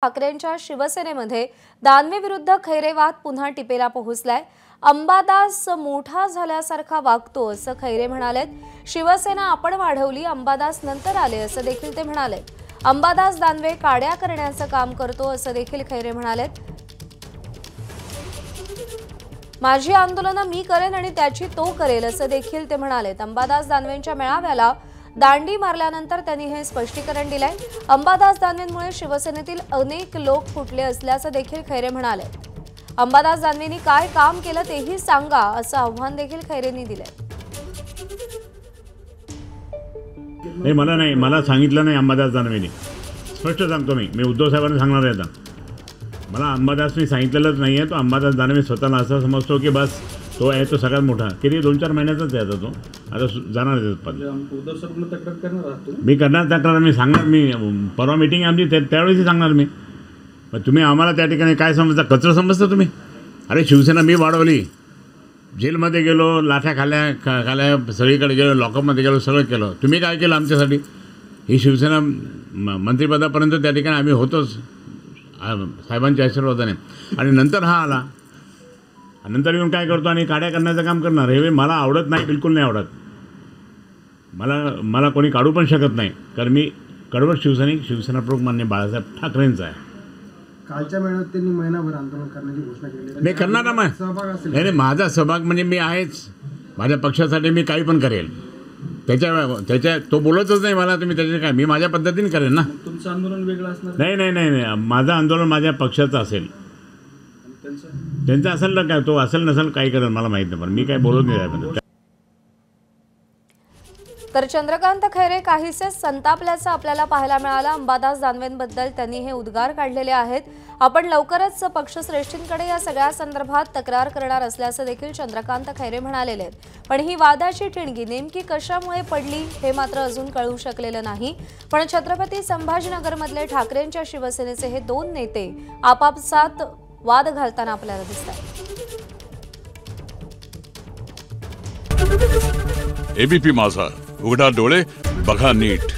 ठाकरेंच्या शिवसेनेमध्ये दानवे विरुद्ध खैरे वाद पुन्हा टिपेला पोहोचलाय। अंबादास मोठा झाल्यासारखा वागतो असं खैरे म्हणालेत। शिवसेना आपण वाढवली, अंबादास नंतर आले असं देखील ते म्हणाले। अंबादास दानवे काड्या करण्याचं काम करतो असं देखील खैरे म्हणालेत। माझी आंदोलनं मी करेन आणि त्याची तो करेल असं देखील ते म्हणालेत। अंबादास दानवेंच्या मेळाव्याला दांडी मारल्यानंतर त्यांनी हे स्पष्टीकरण दिलंय। अंबादास दानवेंमुळे शिवसेनेतील अनेक लोक फुटले असल्याचं देखील खैरे म्हणाले। अंबादास दानवेंनी काय काम केलं तेही सांगा असं आव्हान देखील खैरेंनी दिलंय। नाही, मला सांगितलं नाही अंबादास दानवेंनी। स्पष्ट सांगतो मी उद्धव साहेबांना सांगणार आहे आता। मला अंबादासने सांगितलेलंच नाही आहे। तो अंबादास दानवे स्वतःला असं समजतो की बस तो आहे तो सगळ्यात मोठा। किती 2-4 महिन्याचाच आहे तो। आता जाणार मी करणार तक्रार, मी सांगणार। मी परवा मीटिंग आमची त्यावेळेस सांगणार मी। पण तुम्ही आम्हाला त्या ठिकाणी काय समजता, कचरा समजता तुम्ही? अरे शिवसेना मी वाढवली, जेलमध्ये गेलो, लाठ्या खाल्या सगळीकडे गेलो, लॉकअपमध्ये गेलो, सगळं केलं। तुम्ही काय केलं आमच्यासाठी? ही शिवसेना मंत्रिपदापर्यंत त्या ठिकाणी आम्ही होतोच साहेबांच्या आशीर्वादाने। आणि नंतर हा आला, नंतर येऊन काय करतो आणि काड्या करण्याचं काम करणार। हे मला आवडत नाही, बिलकुल नाही आवडत। मला कोणी काढू पण शकत नाही, कारण मी कडवट शिवसेना प्रमुख माननीय बाळासाहेब ठाकरेंचा आहे। कालच्या मेळाव्यात त्यांनी महिनाभर आंदोलन करण्याची घोषणा केली। मी करणार ना, नाही माझा सहभाग म्हणजे मी आहेच। माझ्या पक्षासाठी मी काही पण करेल। त्याच्या तो बोलतच नाही मला, तुम्ही त्याचे काय, मी माझ्या पद्धतीने करेन ना। तुमचं आंदोलन वेगळं असणार? नाही, माझं आंदोलन माझ्या पक्षाचं असेल। त्यांचं असेल ना, काय तो असेल नसेल काही करेल मला माहित नाही, पण मी काय बोलत नाही। तर चंद्रकांत खैरे काहीसे संतापल्याचं आपल्याला पाहायला मिळालं। अंबादास दानवेंबद्दल त्यांनी हे उद्गार काढलेले आहेत। आपण लवकरच पक्षश्रेष्ठींकडे या सगळ्या संदर्भात तक्रार करणार असल्याचं देखील चंद्रकांत खैरे म्हणालेले आहेत। पण ही वादाची ठिणगी नेमकी कशामुळे पडली हे मात्र अजून कळू शकलेलं नाही। पण छत्रपती संभाजीनगरमधले ठाकरेंच्या शिवसेनेचे हे दोन नेते आपापसात वाद घालताना आपल्याला दिसतात। एबीपी माझा, उघडा डोळे बघा नीट।